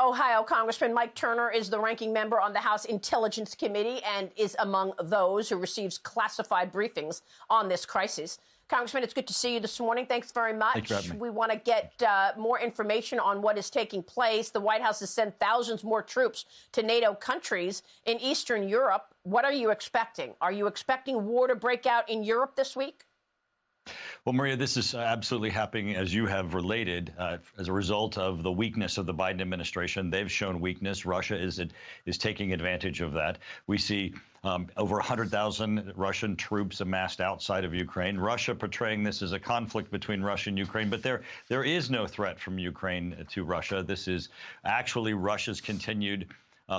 Ohio Congressman Mike Turner is the ranking member on the House Intelligence Committee and is among those who receives classified briefings on this crisis. Congressman, it's good to see you this morning. Thanks very much. Thanks for having me. We want to get more information on what is taking place. The White House has sent thousands more troops to NATO countries in Eastern Europe. What are you expecting? Are you expecting war to break out in Europe this week? Well, Maria, this is absolutely happening, as you have related, as a result of the weakness of the Biden administration. They've shown weakness. Russia is taking advantage of that. We see over 100,000 Russian troops amassed outside of Ukraine. Russia portraying this as a conflict between Russia and Ukraine, but there is no threat from Ukraine to Russia. This is actually Russia's continued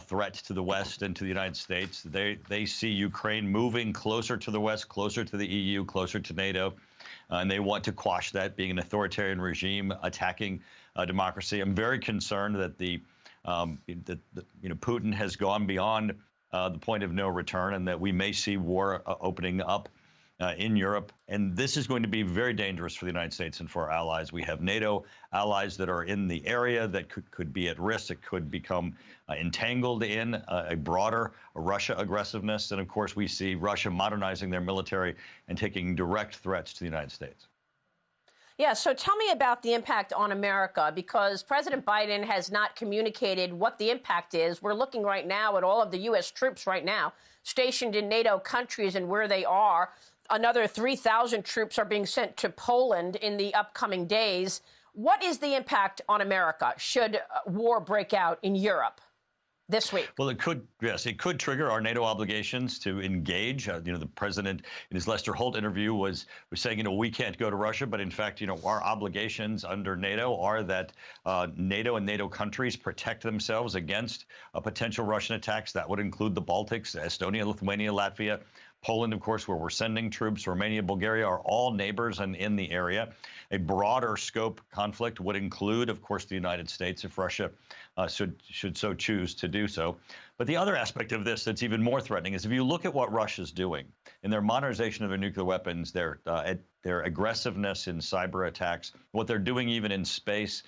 threat to the West and to the United States. They see Ukraine moving closer to the West, closer to the EU, closer to NATO. And they want to quash that, being an authoritarian regime attacking democracy. I'm very concerned that Putin has gone beyond the point of no return, and that we may see war opening up in Europe. And this is going to be very dangerous for the United States and for our allies. We have NATO allies that are in the area that could be at risk. It could become entangled in a broader Russia aggressiveness. And of course, we see Russia modernizing their military and taking direct threats to the United States. Yeah, so tell me about the impact on America, because President Biden has not communicated what the impact is. We're looking right now at all of the U.S. troops right now stationed in NATO countries and where they are. Another 3,000 troops are being sent to Poland in the upcoming days. What is the impact on America should war break out in Europe this week? Well, it could trigger our NATO obligations to engage. The president in his Lester Holt interview was saying, we can't go to Russia. But in fact, our obligations under NATO are that NATO and NATO countries protect themselves against potential Russian attacks. That would include the Baltics, Estonia, Lithuania, Latvia. Poland, of course, where we're sending troops, Romania, Bulgaria are all neighbors and in the area. A broader scope conflict would include, of course, the United States if Russia should so choose to do so. But the other aspect of this that's even more threatening is if you look at what Russia's doing in their modernization of their nuclear weapons, their aggressiveness in cyber attacks, what they're doing even in space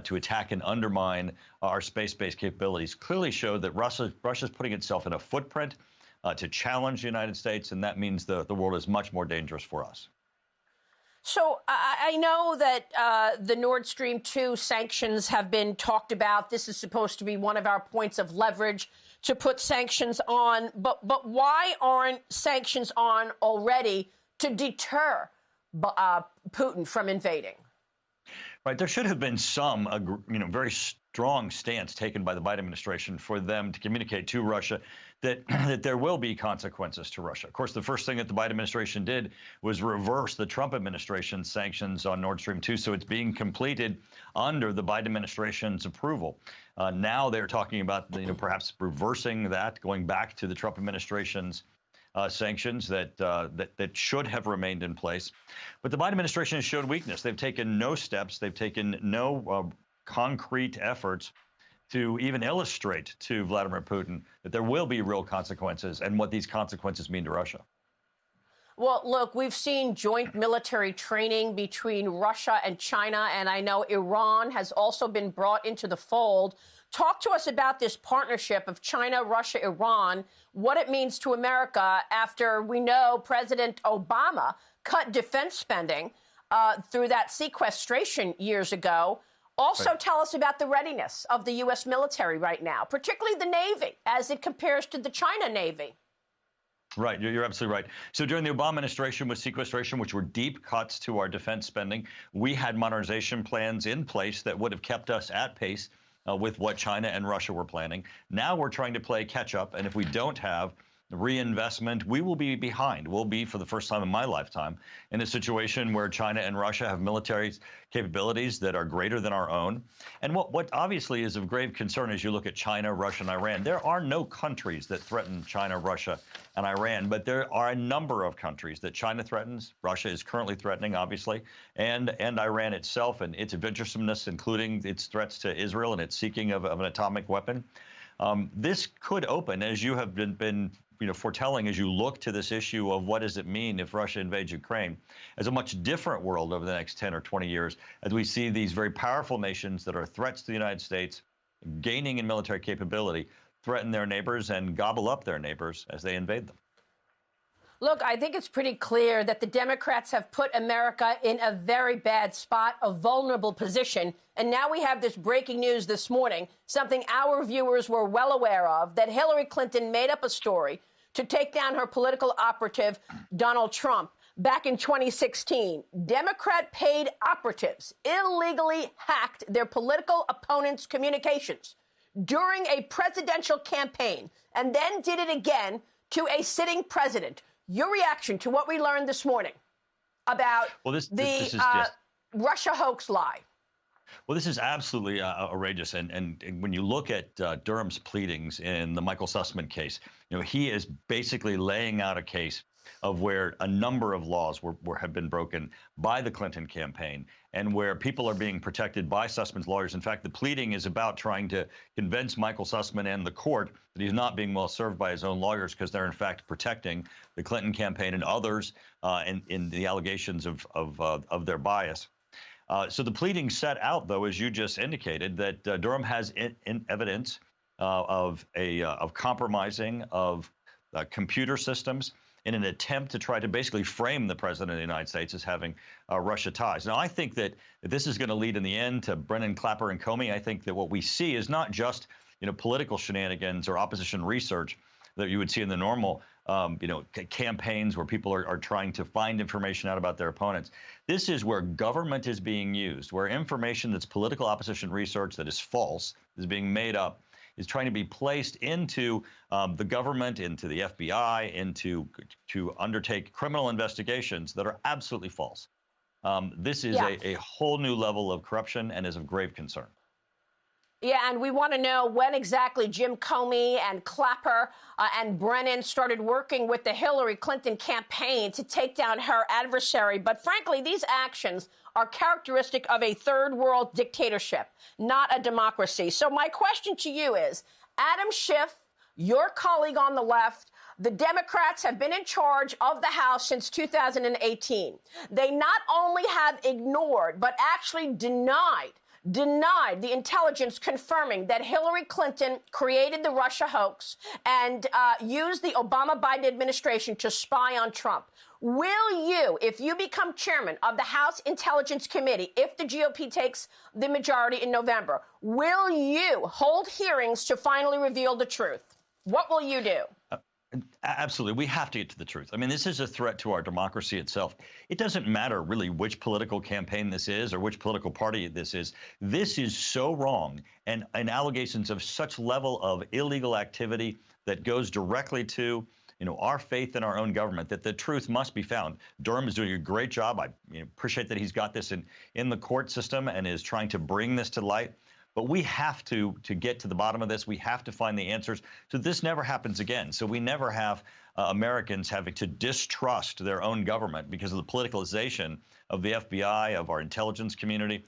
to attack and undermine our space-based capabilities, clearly show that Russia's putting itself in a footprint to challenge the United States, and that means the world is much more dangerous for us. So I know that the Nord Stream 2 sanctions have been talked about. This is supposed to be one of our points of leverage to put sanctions on. But why aren't sanctions on already to deter Putin from invading? Right. There should have been some, very strong stance taken by the Biden administration for them to communicate to Russia that there will be consequences to Russia. Of course, the first thing that the Biden administration did was reverse the Trump administration's sanctions on Nord Stream 2. So it's being completed under the Biden administration's approval. Now they're talking about, perhaps reversing that, going back to the Trump administration's sanctions that should have remained in place. But the Biden administration has showed weakness. They've taken no steps. They've taken no concrete efforts to even illustrate to Vladimir Putin that there will be real consequences and what these consequences mean to Russia. Well, look, we've seen joint military training between Russia and China, and I know Iran has also been brought into the fold. Talk to us about this partnership of China, Russia, Iran, what it means to America after we know President Obama cut defense spending through that sequestration years ago. Also, right. Tell us about the readiness of the U.S. military right now, particularly the Navy, as it compares to the China Navy. Right. You're absolutely right. So during the Obama administration with sequestration, which were deep cuts to our defense spending, we had modernization plans in place that would have kept us at pace with what China and Russia were planning. Now we're trying to play catch up. And if we don't have reinvestment, we will be behind. We'll be, for the first time in my lifetime, in a situation where China and Russia have military capabilities that are greater than our own. And what obviously is of grave concern as you look at China, Russia, and Iran, there are no countries that threaten China, Russia, and Iran, but there are a number of countries that China threatens, Russia is currently threatening, obviously, and Iran itself and its adventuresomeness, including its threats to Israel and its seeking of an atomic weapon. This could open, as you have been foretelling, as you look to this issue of what does it mean if Russia invades Ukraine, as a much different world over the next 10 or 20 years, as we see these very powerful nations that are threats to the United States gaining in military capability, threaten their neighbors and gobble up their neighbors as they invade them. Look, I think it's pretty clear that the Democrats have put America in a very bad spot, a vulnerable position. And now we have this breaking news this morning, something our viewers were well aware of, that Hillary Clinton made up a story to take down her political operative, Donald Trump. Back in 2016, Democrat paid operatives illegally hacked their political opponents' communications during a presidential campaign and then did it again to a sitting president. Your reaction to what we learned this morning about this is just Russia hoax lie? Well, this is absolutely outrageous. And when you look at Durham's pleadings in the Michael Sussman case, he is basically laying out a case of where a number of laws have been broken by the Clinton campaign and where people are being protected by Sussman's lawyers. In fact, the pleading is about trying to convince Michael Sussman and the court that he's not being well served by his own lawyers because they're, in fact, protecting the Clinton campaign and others in the allegations of their bias. So the pleading set out, though, as you just indicated, that Durham has evidence of compromising of computer systems in an attempt to try to basically frame the president of the United States as having Russia ties. Now, I think that this is going to lead in the end to Brennan, Clapper, and Comey. I think that what we see is not just political shenanigans or opposition research that you would see in the normal campaigns where people are trying to find information out about their opponents. This is where government is being used, where information that's political opposition research that is false, is being made up, is trying to be placed into the government, into the FBI, to undertake criminal investigations that are absolutely false. This is a whole new level of corruption and is of grave concern. Yeah, and we want to know when exactly Jim Comey and Clapper and Brennan started working with the Hillary Clinton campaign to take down her adversary. But frankly, these actions are characteristic of a third world dictatorship, not a democracy. So my question to you is, Adam Schiff, your colleague on the left, the Democrats have been in charge of the House since 2018. They not only have ignored, but actually denied the intelligence confirming that Hillary Clinton created the Russia hoax and used the Obama-Biden administration to spy on Trump. Will you, if you become chairman of the House Intelligence Committee, if the GOP takes the majority in November, will you hold hearings to finally reveal the truth? What will you do? Absolutely. We have to get to the truth. I mean, this is a threat to our democracy itself. It doesn't matter really which political campaign this is or which political party this is. This is so wrong and allegations of such level of illegal activity that goes directly to our faith in our own government, that the truth must be found. Durham is doing a great job. I appreciate that he's got this in the court system and is trying to bring this to light. But we have to get to the bottom of this. We have to find the answers so this never happens again. So we never have Americans having to distrust their own government because of the politicalization of the FBI, of our intelligence community.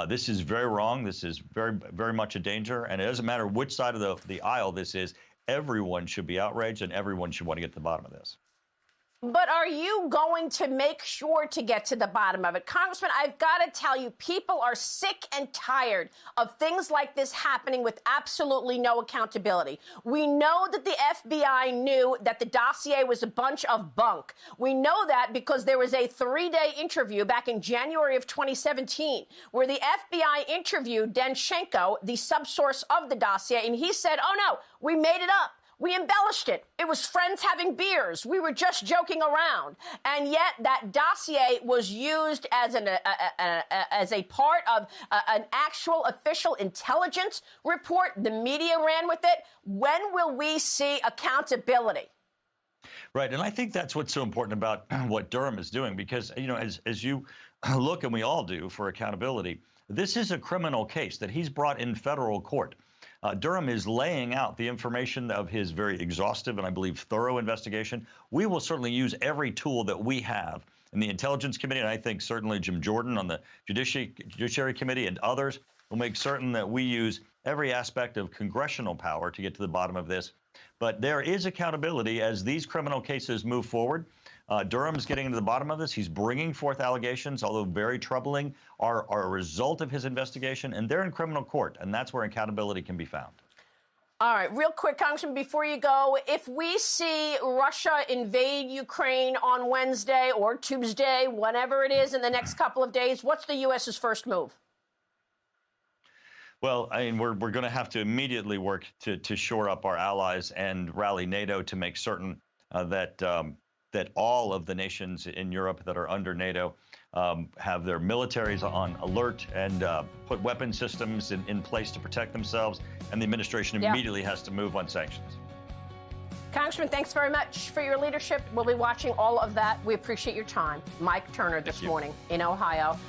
This is very wrong. This is very, very much a danger. And it doesn't matter which side of the aisle this is. Everyone should be outraged and everyone should want to get to the bottom of this. But are you going to make sure to get to the bottom of it? Congressman, I've got to tell you, people are sick and tired of things like this happening with absolutely no accountability. We know that the FBI knew that the dossier was a bunch of bunk. We know that because there was a 3-day interview back in January of 2017 where the FBI interviewed Danchenko, the subsource of the dossier, and he said, oh, no, we made it up. We embellished it. It was friends having beers. We were just joking around. And yet that dossier was used as a part of an actual official intelligence report. The media ran with it. When will we see accountability? Right. And I think that's what's so important about what Durham is doing, because, as you look, and we all do, for accountability, this is a criminal case that he's brought in federal court. Durham is laying out the information of his very exhaustive and, I believe, thorough investigation. We will certainly use every tool that we have in the Intelligence Committee, and I think certainly Jim Jordan on the Judiciary Committee and others will make certain that we use every aspect of congressional power to get to the bottom of this. But there is accountability as these criminal cases move forward. Durham's getting to the bottom of this. He's bringing forth allegations, although very troubling, are a result of his investigation, and they're in criminal court, and that's where accountability can be found. All right, real quick, Congressman, before you go, if we see Russia invade Ukraine on Wednesday or Tuesday, whenever it is in the next couple of days, what's the U.S.'s first move? Well, I mean, we're going to have to immediately work to shore up our allies and rally NATO to make certain that all of the nations in Europe that are under NATO have their militaries on alert and put weapon systems in place to protect themselves. And the administration immediately has to move on sanctions. Congressman, thanks very much for your leadership. We'll be watching all of that. We appreciate your time. Mike Turner this morning in Ohio.